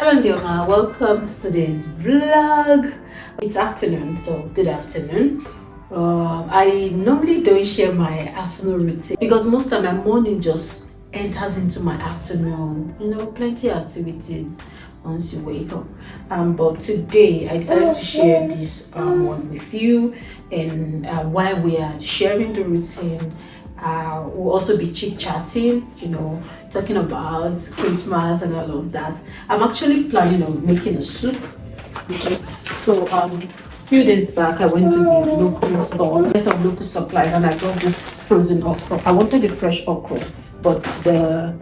Hello Dioma, welcome to today's vlog. It's afternoon, so good afternoon. I normally don't share my afternoon routine because most of my morning just enters into my afternoon. You know, plenty of activities once you wake up. But today I decided to share this one with you, and while we are sharing the routine, we'll also be chit-chatting, you know, talking about Christmas and all of that. I'm actually planning on making a soup. Okay. So a few days back I went to the local store, there's some local supplies, and I got this frozen okra. I wanted the fresh okra, but the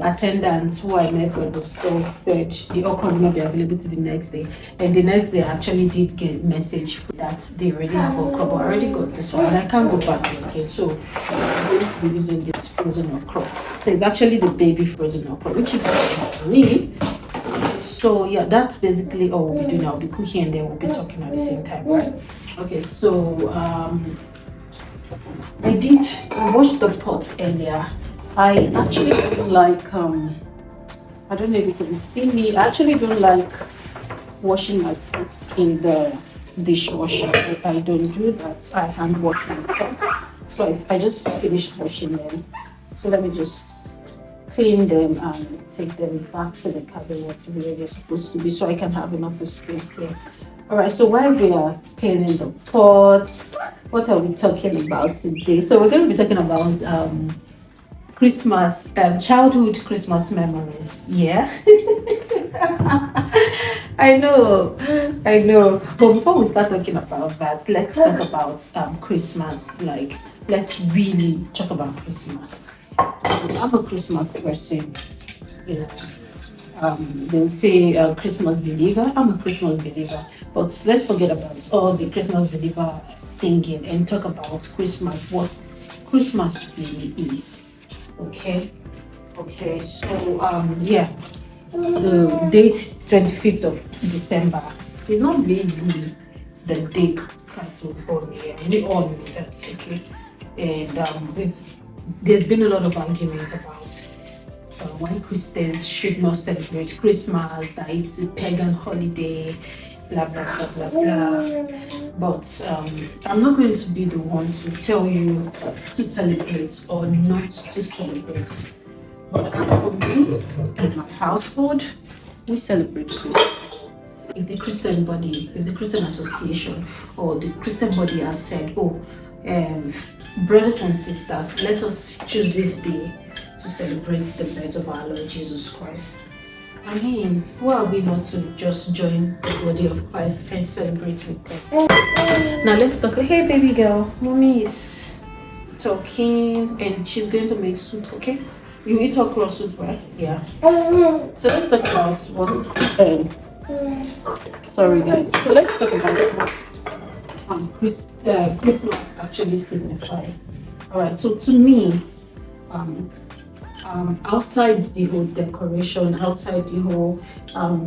attendant who I met at the store said the okra will not be available to the next day. And the next day I actually did get a message that they already have okra, but I already got this one and I can't go back there again. So I'm going to be using this frozen okra. So it's actually the baby frozen okra, which is for me. So yeah, that's basically all we'll be doing. I'll be cooking and then we'll be talking at the same time, right? Okay, so I washed the pots earlier. I actually don't like, I don't know if you can see me, I actually don't like washing my pots in the dishwasher. I don't do that. I hand wash my pots. So if I just finished washing them, so let me just clean them and take them back to the cabinet where they're supposed to be so I can have enough space here. Alright, so while we are cleaning the pots, what are we talking about today? So we're going to be talking about Christmas, childhood Christmas memories. Yeah. I know. But before we start talking about that, let's talk about Christmas. Like, let's really talk about Christmas. I'm a Christmas person. You know, they'll say Christmas believer. I'm a Christmas believer. But let's forget about all the Christmas believer thinking and talk about Christmas. What Christmas really is. Okay, so yeah, the date 25th of December is not really the day Christ was born here. We all know that, okay? And there's been a lot of argument about why Christians should not celebrate Christmas, that it's a pagan holiday, blah blah blah blah blah. But I'm not going to be the one to tell you to celebrate or not to celebrate. But as for me and my household, we celebrate Christmas. If the Christian body, if the Christian association or the Christian body has said, oh, brothers and sisters, let us choose this day to celebrate the birth of our Lord Jesus Christ. I mean, who are we not to just join the body of Christ and celebrate with them? Now let's talk. Hey baby girl, mommy is talking and she's going to make soup, okay? You eat okra soup, right? Yeah. So let's talk about what sorry guys. So let's talk about what Christmas actually signifies. Alright, so to me, outside the whole decoration, outside the whole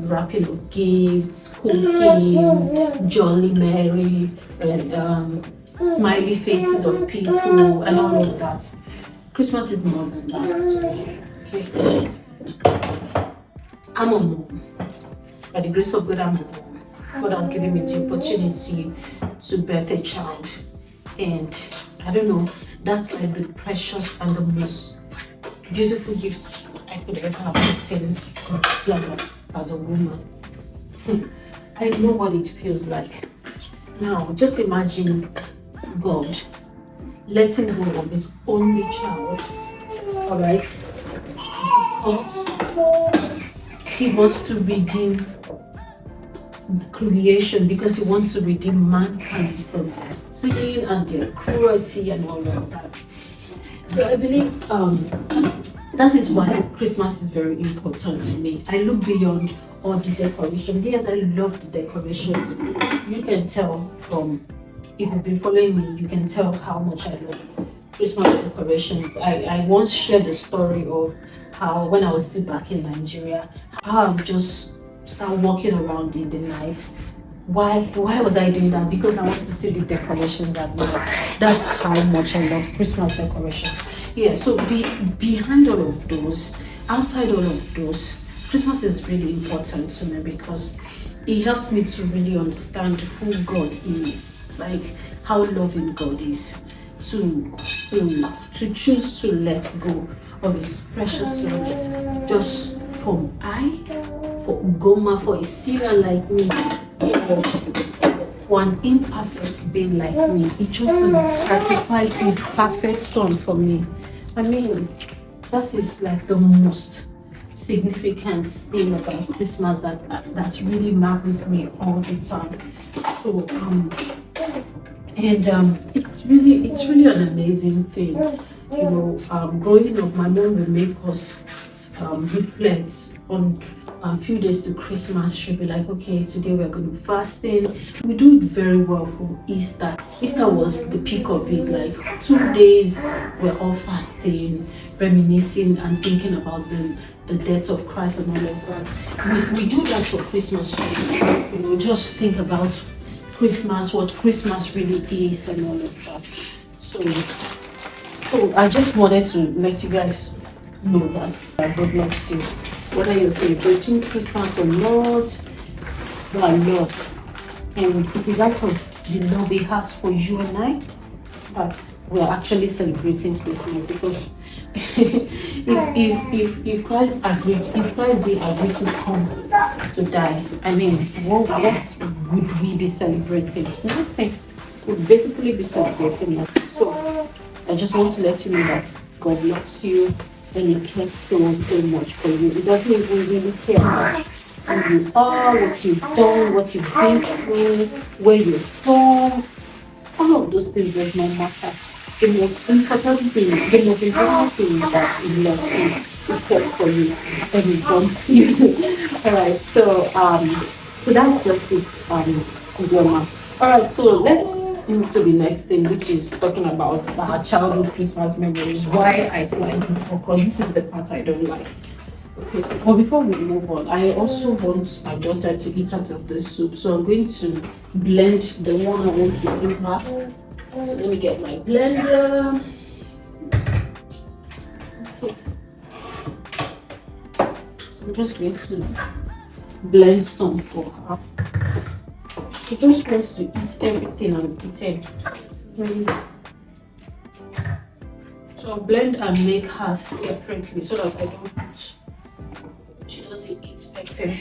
wrapping of gifts, cooking, Jolly Mary, and smiley faces of people, and all of that, Christmas is more than that. Okay. I'm a mom. By the grace of God, I'm a mom. God has given me the opportunity to birth a child, and I don't know, that's like the precious and the most beautiful gifts I could ever have obtained as a woman. I know what it feels like. Now, just imagine God letting go of his only child, alright? Because he wants to redeem creation, because he wants to redeem mankind from their sin and their cruelty and all of that. So I believe that is why Christmas is very important to me. I look beyond all the decorations. Yes, I love the decorations. You can tell from, if you've been following me, you can tell how much I love Christmas decorations. I once shared the story of how when I was still back in Nigeria, how I would just start walking around in the night. Why was I doing that? Because I want to see the decorations at night. That's how much I love Christmas decoration. Yeah, so behind all of those, outside all of those, Christmas is really important to me because it helps me to really understand who God is, like how loving God is, to choose to let go of His precious Son, just for Ugoma, for a sinner like me, for an imperfect being like me. He chose to sacrifice His perfect Son for me. I mean, that is like the most significant thing about Christmas that really marvels me all the time. So it's really an amazing thing. Growing up, my mom would make us reflect on a few days to Christmas. She'll be like, okay, today we're going to be fasting. We do it very well for Easter. Easter was the peak of it, like 2 days we're all fasting, reminiscing and thinking about the death of Christ and all of that. We do that for Christmas, just think about Christmas, what Christmas really is and all of that. So I just wanted to let you guys know that God loves you. Whether you're celebrating Christmas or not, God love. And it is out of the love He has for you and I that we're actually celebrating Christmas. Because if Christ did agree to come to die, I mean, what would we be celebrating? Nothing. We'd basically be celebrating that. So I just want to let you know that God loves you and He cares so much for you. He doesn't even really care about who you are, what you've done, what you've been through, where you're from. All of those things does not matter. The most important thing that He loves you, He cares for you, and He wants you. Alright, so that's just it, Grandma. Alright, so let's move to the next thing, which is talking about our childhood Christmas memories. Why I like this book, because this is the part I don't like. Okay, but before we move on, I also want my daughter to eat out of the soup, so I'm going to blend the one I want to give her. So let me get my blender. Okay. So I'm just going to blend some for her. She just wants to eat everything I'm eating. So I'll blend and make her separately so that I don't put. She doesn't eat pepper.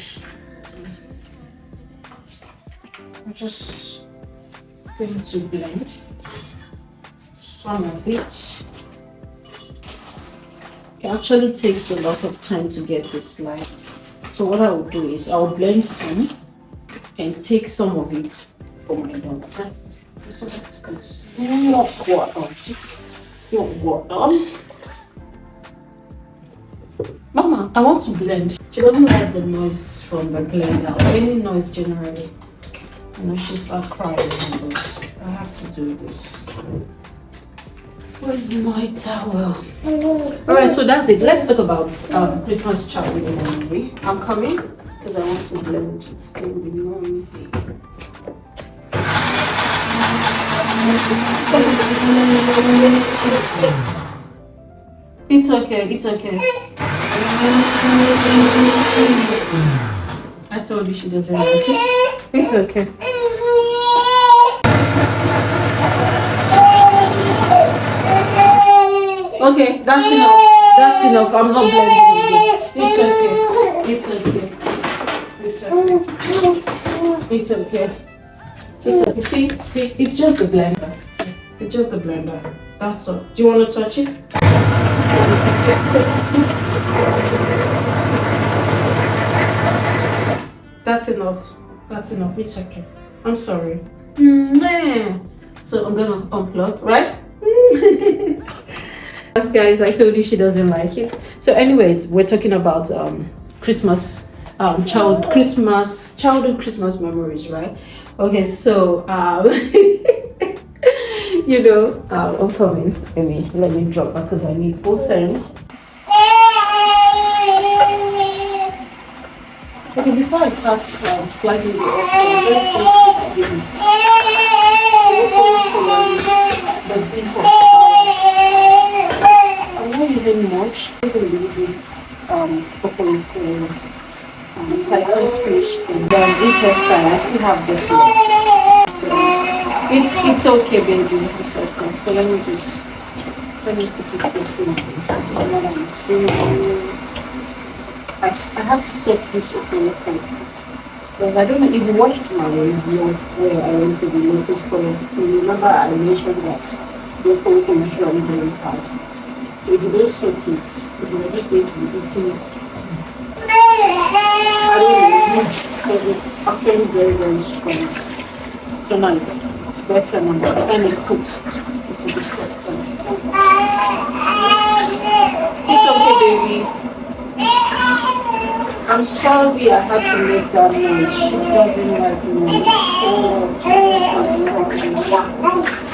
I'm just going to blend some of it. It actually takes a lot of time to get this sliced. So what I will do is I'll blend some and take some of it for my daughter. So let's put more water. Mama, I want to blend. She doesn't like the noise from the blender or any noise generally. She starts crying, but I have to do this. Where's my towel? Alright, so that's it. Let's talk about Christmas childhood memory. I'm coming because I want to blend. It's going to be noisy. It's okay, it's okay. I told you she doesn't like it. It's okay. Okay, that's enough. That's enough. I'm not blending again. It's okay. It's okay. It's okay. It's okay. See, it's just the blender. See, it's just the blender. That's all. Do you want to touch it? That's enough. That's enough. It's okay. I'm sorry. So I'm gonna unplug, right? Guys, I told you she doesn't like it. So anyways, we're talking about Christmas, childhood Christmas memories, right? Okay, so I'm coming. Let me drop her because I need both ends. Okay, before I start slicing the okra, let's just the beef. I'm not using much. I'm going to be using broccoli. Titus fish, and then intestine. I still have this left. It's okay, baby. It's okay. So let me put it first in this. I have to soak this up a little. Because I don't know if you watched my review where I went to the local store. You remember I mentioned that the local is usually very hard. So if you don't soak it, if you're just going to be eating it, I don't know, because it's actually very, very strong. So now it's better now. By the time it cooks, it will be soft. It's okay, baby. I'm sorry I had to make that noise. She doesn't like noise.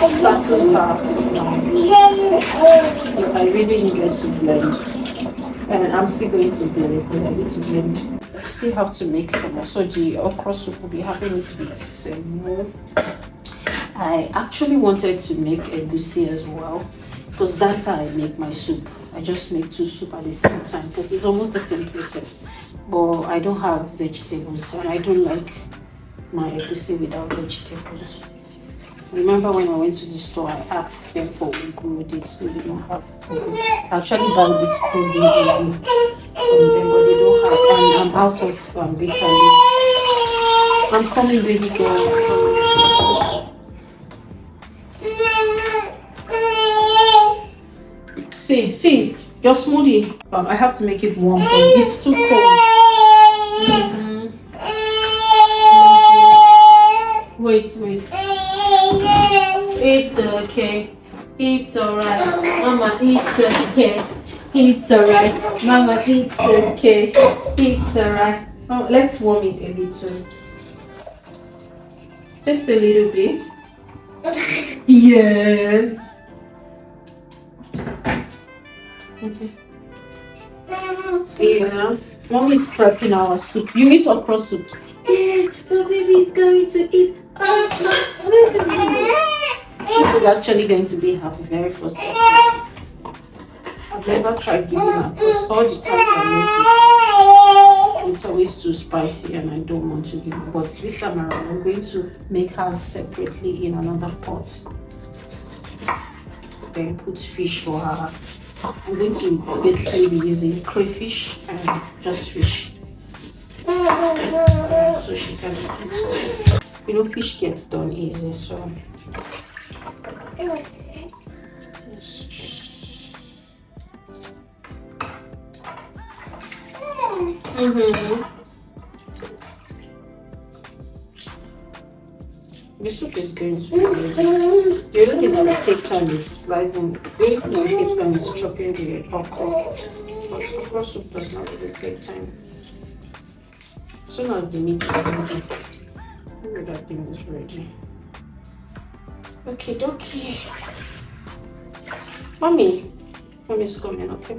Oh, status now. I really needed to blend. And I'm still going to blend because I need to blend. I still have to make some. So the okra soup will be having it with semo. I actually wanted to make egusi as well because that's how I make my soup. I just make two soup at the same time because it's almost the same process. But I don't have vegetables and I don't like my egusi without vegetables. Remember when I went to the store, I asked them for ugu, they said they don't have. I actually buy this frozen ugu from them, but they don't have. And I'm out of bitter leaf. I'm coming, baby girl. See, your smoothie. I have to make it warm for you. It's too cold. Wait. It's okay. It's alright. Mama, it's okay. It's alright. Mama, it's okay. It's alright. Oh, let's warm it a little. Just a little bit. Yes. Okay. Yeah. Mommy is prepping our soup. You eat okra soup. The baby is going to eat okra soup. This is actually going to be her very first okra soup. I've never tried giving her because all the time I make it, it's always too spicy and I don't want to give her. But this time around, I'm going to make hers separately in another pot. Then put fish for her. I'm going to basically be using crayfish and just fish. So she can eat. You know, fish gets done easy, so. The soup is going to be ready. The only thing that will take time is slicing. The only thing that will take time is chopping the okra. But okra soup does not really take time. As soon as the meat is ready, maybe that thing is ready. Okay, dokie. Mommy's coming, okay?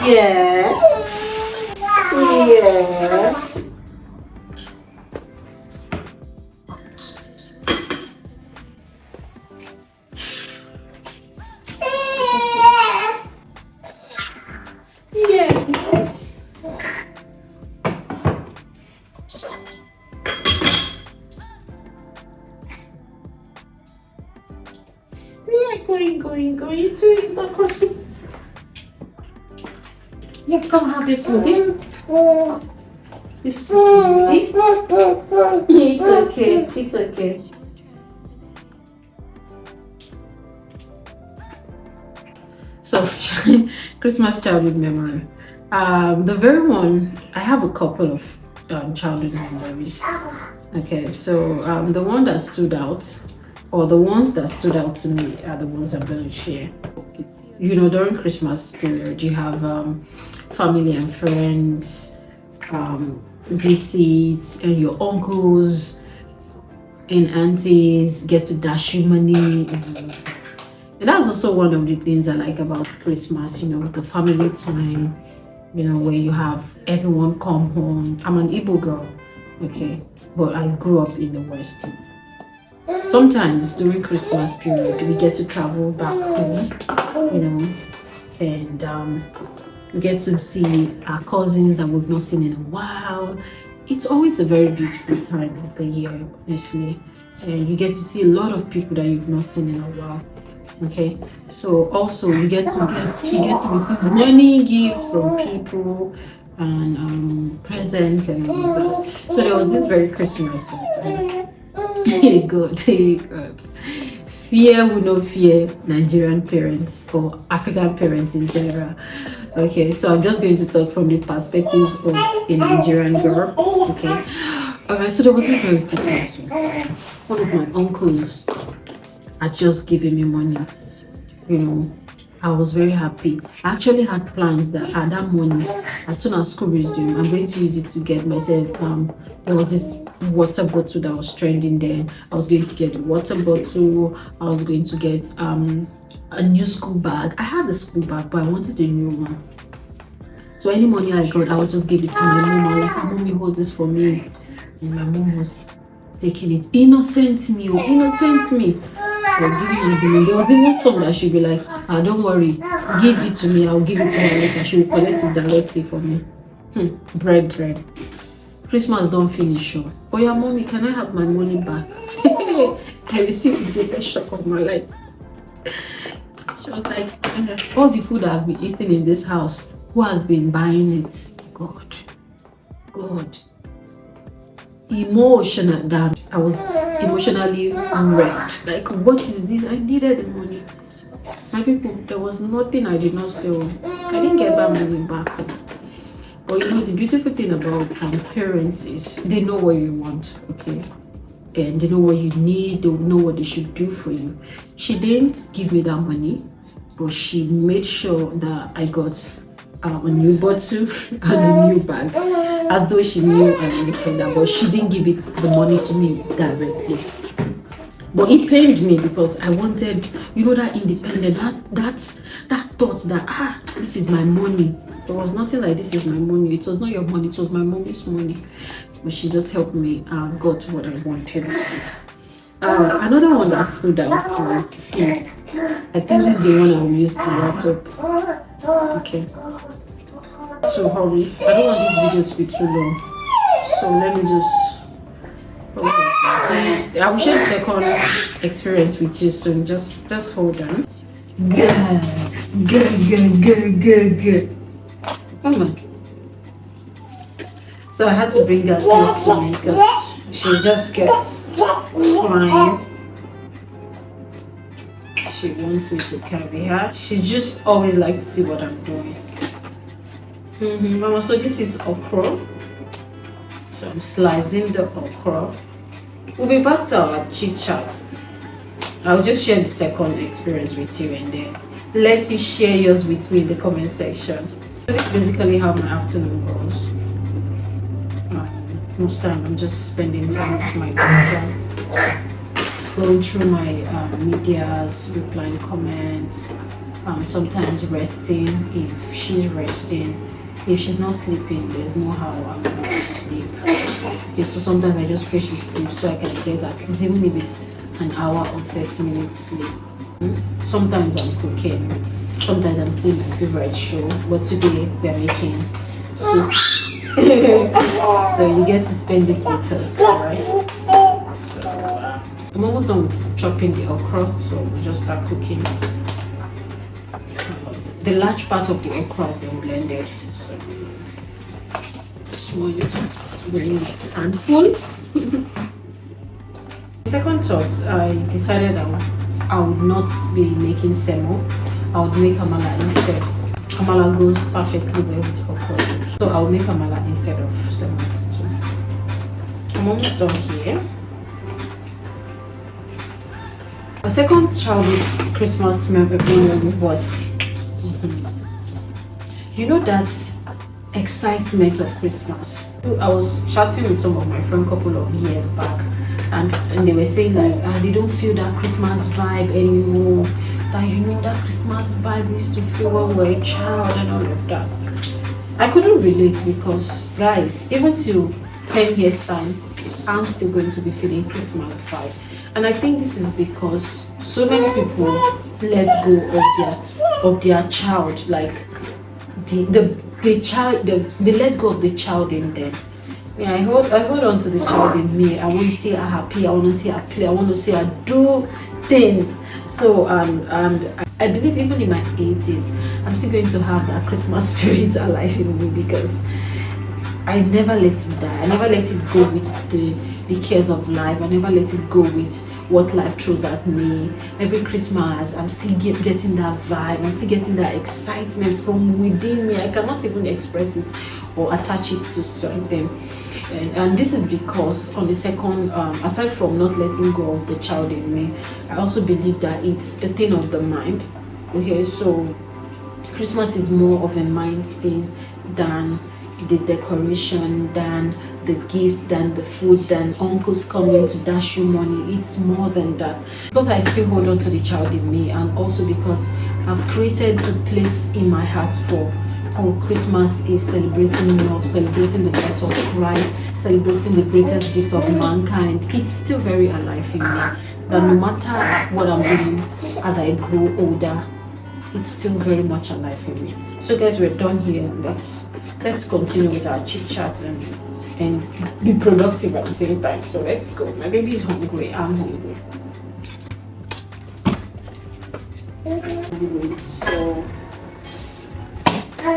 Yes. Yeah. Yes. We are going to eat the crossing. Yeah, come have this smoothie. This smoothie. It's okay. So, Christmas childhood memory. The very one, I have a couple of childhood memories. Okay, so the one that stood out, or the ones that stood out to me, are the ones I'm going to share. You know, during Christmas period, you have family and friends visits, and your uncles and aunties get to dash you money. And that's also one of the things I like about Christmas, you know, the family time, you know, where you have everyone come home. I'm an Igbo girl, okay, but I grew up in the West. Sometimes during Christmas period, we get to travel back home, you know, and we get to see our cousins that we've not seen in a while. It's always a very beautiful time of the year, honestly. And you get to see a lot of people that you've not seen in a while. Okay, so also you get to receive money gifts from people and presents and all that. So there was this very Christmas that God, God. Fear will not fear Nigerian parents or African parents in general. Okay, so I'm just going to talk from the perspective of a Nigerian girl. Okay, alright. So there was this very Christmas. One of my uncles had just given me money, you know. I was very happy. I actually had plans that that money, as soon as school resumed, I'm going to use it to get myself there was this water bottle that was trending then. I was going to get a water bottle. I was going to get a new school bag. I had a school bag, but I wanted a new one. So any money I got, I would just give it to my mom. I was like, mommy, hold this for me. And my mom was taking it. Innocent me, oh, innocent me. I was giving her the money. There was even some that she'd be like, don't worry, give it to me, I'll give it to her later. She will collect it directly for me. Bread. Christmas don't finish, oh. Oh yeah, mommy, can I have my money back? I received the biggest shock of my life. She was like, all the food I've been eating in this house, who has been buying it? God. Emotional that I was emotionally wrecked. Like, what is this? I needed the money. My people, there was nothing I did not sell. I didn't get that money back. But you know, the beautiful thing about parents is they know what you want, okay? And they know what you need, they know what they should do for you. She didn't give me that money, but she made sure that I got a new bottle and a new bag, as though she knew I wanted that, but she didn't give the money to me directly. But it pained me because I wanted, you know, that independent, that thought that this is my money. There was nothing like this is my money. It was not your money, it was my mommy's money. But she just helped me got what I wanted. Another one that stood out was here. I think this is the one I will use to wrap up. Okay. So hurry. I don't want this video to be too long. So let me just. I will share the second experience with you soon. Just hold on. Good. Come on. So I had to bring her close to me because she just gets flying. She wants me to carry her. She just always likes to see what I'm doing. Mama, so this is okra. So I'm slicing the okra. We'll be back to our chit chat. I'll just share the second experience with you and then let you share yours with me in the comment section. That's basically how my afternoon goes. Most time I'm just spending time with my daughter, going through my medias, replying comments, sometimes resting if she's resting. If she's not sleeping, there's no how I'm going to sleep. Okay, so sometimes I just pray she sleeps so I can get at least, even if it's an hour or 30 minutes sleep. Sometimes I'm cooking, sometimes I'm seeing my favorite show, but today we are making soup. So you get to spend it with us, right? So I'm almost done with chopping the okra, so we'll just start cooking. The large part of the okra has been blended. So this one is just very handful. Second thought, I decided I would not be making semo. I would make amala instead. Amala goes perfectly well with okra, so I will make amala instead of semo. So I'm almost done here. My second childhood Christmas memory was, you know, that excitement of Christmas. I was chatting with some of my friends a couple of years back, and they were saying like they don't feel that Christmas vibe anymore. that, you know, that Christmas vibe we used to feel when we were a child and all of that. I couldn't relate because, guys, even till 10 years time, I'm still going to be feeling Christmas vibe. And I think this is because so many people let go of their child, like the child, they let go of the child in them. Yeah, I hold on to the child in me. I want to see her happy. I want to see her play. I want to see her do things. So and I believe even in my 80s, I'm still going to have that Christmas spirit alive in me because I never let it die. I never let it go with the cares of life. I never let it go with what life throws at me. Every Christmas, I'm still getting that vibe. I'm still getting that excitement from within me. I cannot even express it or attach it to something. And this is because on the second, aside from not letting go of the child in me, I also believe that it's a thing of the mind. Okay, so Christmas is more of a mind thing than the decoration, than the gifts, than the food, than uncles coming to dash you money. It's more than that. Because I still hold on to the child in me, and also because I've created a place in my heart for Christmas is celebrating love, celebrating the birth of Christ, celebrating the greatest gift of mankind. It's still very alive in me. That no matter what I'm doing as I grow older, it's still very much alive in me. So guys, we're done here. Let's continue with our chit chat and be productive at the same time. So let's go. My baby is hungry. I'm hungry. So I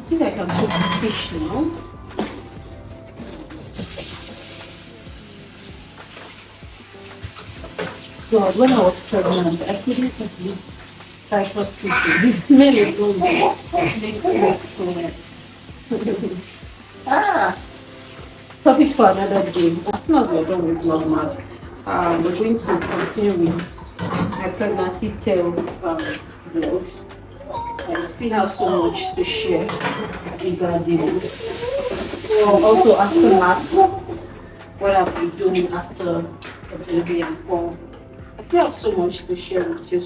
think I can cook fish now. God, when I was pregnant, I couldn't eat this Cyprus fish. The smell alone makes me topic for another day. As soon as we're done with VLOGMAS, we're going to continue with my pregnancy tale vlogs. I still have so much to share regarding it. So also aftermath, what I've been doing after the baby and all. I still have so much to share with you.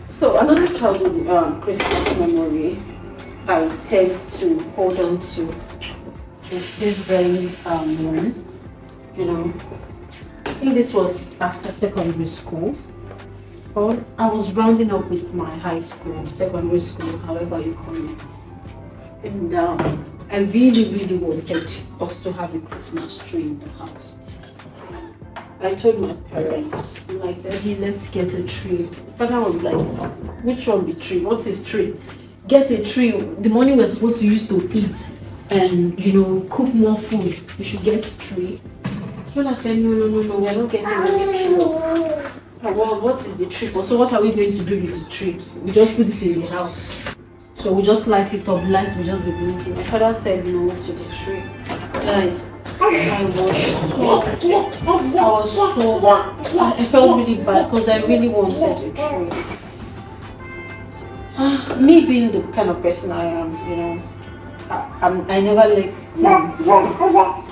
So another childhood Christmas memory I tend to hold on to is this very one. You know, I think this was after secondary school. Or I was rounding up with my high school, secondary school, however you call it. And I really wanted us to have a Christmas tree in the house. I told my parents, I'm like, Daddy, let's get a tree. Father was like, which one be tree? What is tree? Get a tree. The money we're supposed to use to eat and, you know, cook more food. We should get tree. So I said, no, we're not getting any tree. Well, what is the tree for? So what are we going to do with the tree? We just put it in the house. So we just light it up. Lights will just be blinking. My father said no to the tree. Guys, I felt really bad because I really wanted a tree. Me being the kind of person I am, you know, I never let things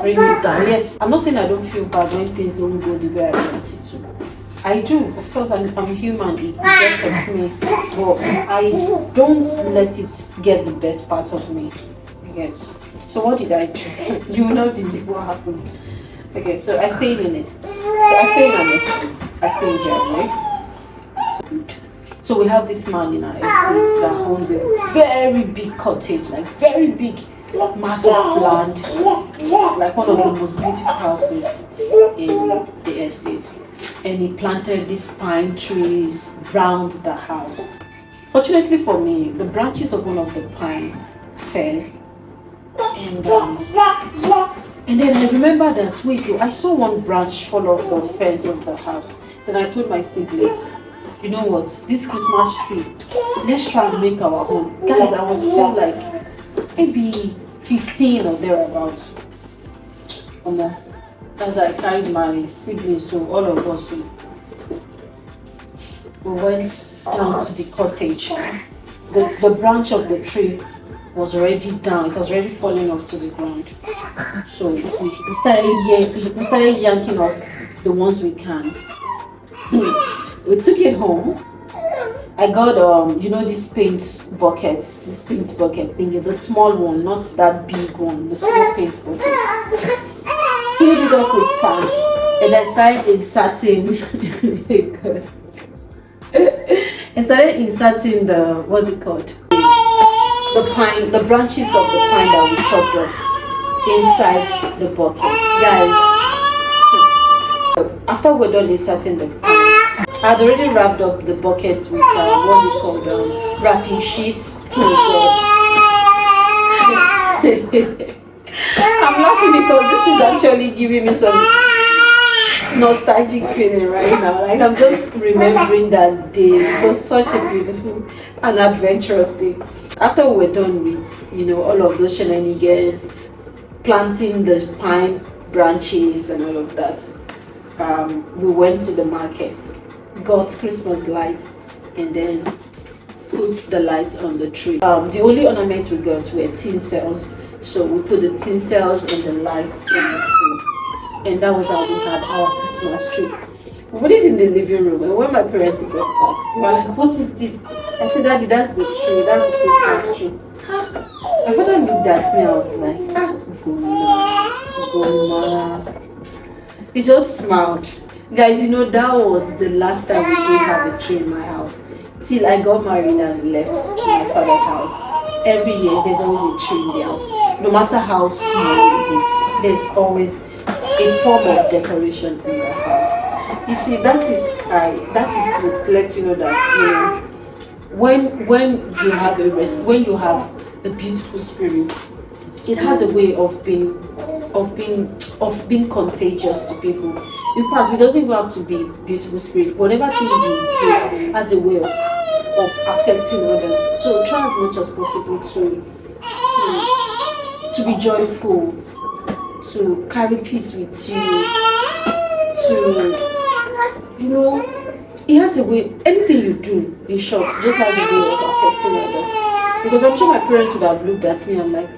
bring me down. Yes, I'm not saying I don't feel bad when things don't go the way I want it to. I do, of course, I'm human, it gets of me, but I don't let it get the best part of me. Yes. So what did I do? You will not believe what happened. Okay, so I stayed in it. So I stayed on this estate. I stayed in January. So we have this man in our estate that owns a very big cottage, like very big, massive land. It's like one of the most beautiful houses in the estate. And he planted these pine trees around the house. Fortunately for me, the branches of one of the pine fell. And then I remember that, wait, I saw one branch fall off the fence of the house. Then I told my siblings, you know what, this Christmas tree, let's try and make our own. Guys, I was still like maybe 15 or thereabouts. As I carried my siblings, so all of us, we went down to the cottage. The branch of the tree was already down. It was already falling off to the ground. So we started yanking off the ones we can. We took it home. I got this paint buckets, this paint bucket thingy, the small one, not that big one, the small paint bucket. Filled it up with sand, and I started inserting. God. I started inserting the what's it called? The pine, the branches of the pine that we chopped off inside the bucket, guys. After we're done inserting the pine, I had already wrapped up the buckets with what's it called, wrapping sheets. Oh God. I'm laughing because this is actually giving me some nostalgic feeling right now. Like I'm just remembering that day. It was such a beautiful and adventurous day. After we were done with all of those shenanigans, planting the pine branches and all of that, we went to the market, got Christmas lights, and then put the lights on the tree. The only ornaments we got were tinsels, so we put the tinsels and the lights on the tree, and that was how we had our Christmas tree. We put it in the living room, and when my parents got back, they were like, "What is this?" I said, "Daddy, that's the tree. That's the Christmas tree." My father looked at me. I was like, Goma. He just smiled. Guys, that was the last time we did have a tree in my house. Till I got married and left my father's house. Every year, there's always a tree in the house. No matter how small it is, there's always a form of decoration in the house. You see, that is to let you know that when you have a beautiful spirit, it has a way of being contagious to people. In fact, it doesn't even have to be beautiful spirit. Whatever thing you do has a way of affecting others. So try as much as possible to be joyful, to carry peace with you, it has a way. Anything you do, in short, just has a way of affecting others. Because I'm sure my parents would have looked at me and like,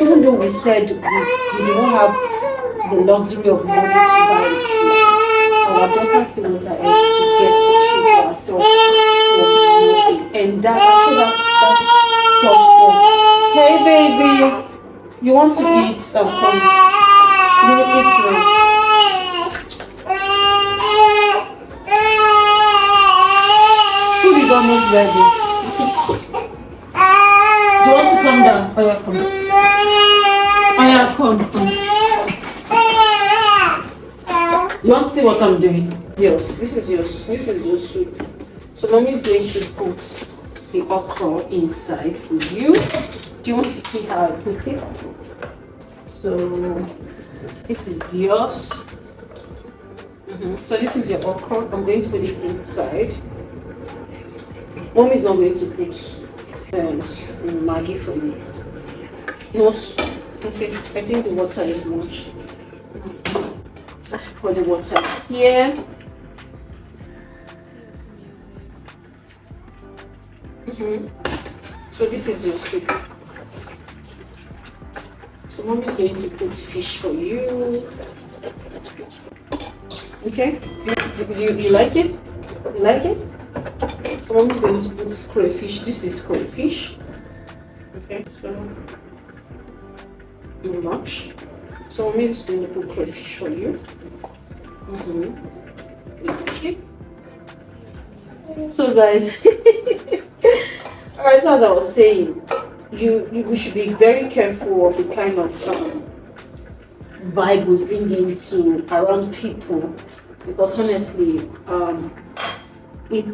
even though we said we don't have the luxury of money to buy a tree, our daughter still wants her to get a tree for herself. And that's thoughtful. Hey baby, you want to eat? Come. You will eat now. Food is almost ready. You want to come down? Oh yeah, come. Oh yeah, come. You want to see what I'm doing? Yours. This is yours. This is your soup. So mommy is going to put the okra inside for you. Do you want to see how I put it? So this is yours. So this is your okra. I'm going to put it inside. Mommy is not going to put Maggi for me. No. Okay, I think the water is much. Let's put the water here. So this is your soup. So mom is going to put fish for you. Okay? Do you like it? You like it? So mom is going to put crayfish. This is crayfish. Okay, so not much. So mommy is going to put crayfish for you. Okay. So guys, alright, so as I was saying, we should be very careful of the kind of vibe we bring into around people, because honestly, it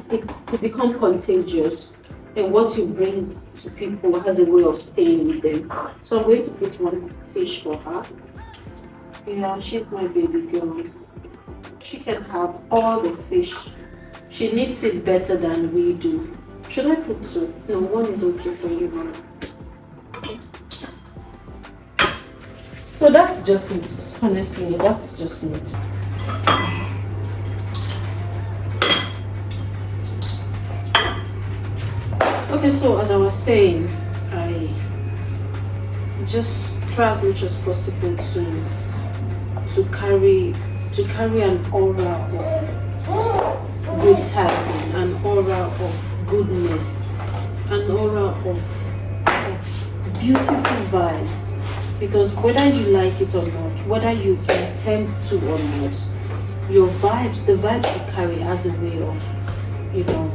could become contagious, and what you bring to people has a way of staying with them. So I'm going to put one fish for her. Yeah, she's my baby girl. She can have all the fish. She needs it better than we do. Should I put two? No, one is okay for you, mom. So that's just it. Honestly, that's just it. Okay, so as I was saying, I just try as much as possible to carry an aura of good timing, an aura of goodness, an aura of beautiful vibes. Because whether you like it or not, whether you intend to or not, your vibes, the vibes you carry, as a way of, you know,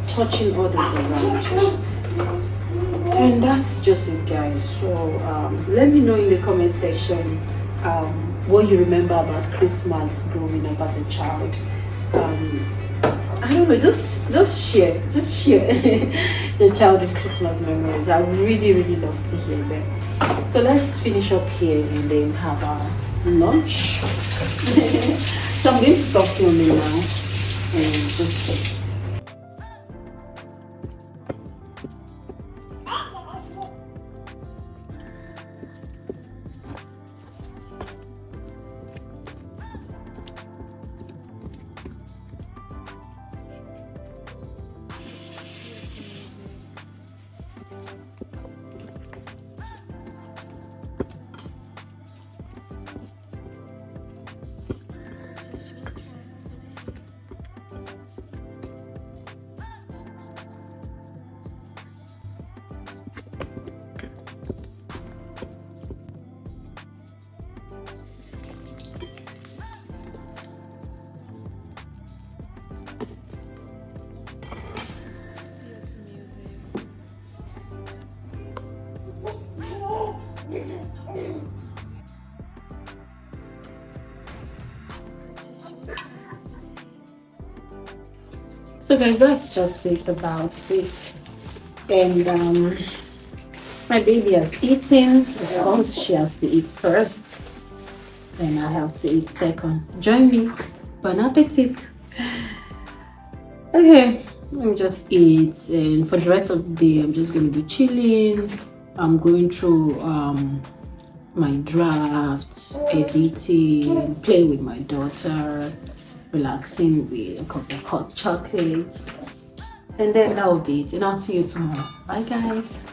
touching others around you. And that's just it, guys. So let me know in the comment section what you remember about Christmas growing up as a child. I don't know, just share your childhood Christmas memories. I would really love to hear them. So let's finish up here and then have our lunch. So I'm going to stop filming now and just so guys, that's just it about it. And my baby has eaten. Of course, she has to eat first, then I have to eat second. Join me. Bon appetit. Okay, let me just eat, and for the rest of the day I'm just going to be chilling. I'm going through my drafts, editing, playing with my daughter, relaxing with a cup of hot chocolate, and then that will be it. And I'll see you tomorrow. Bye guys.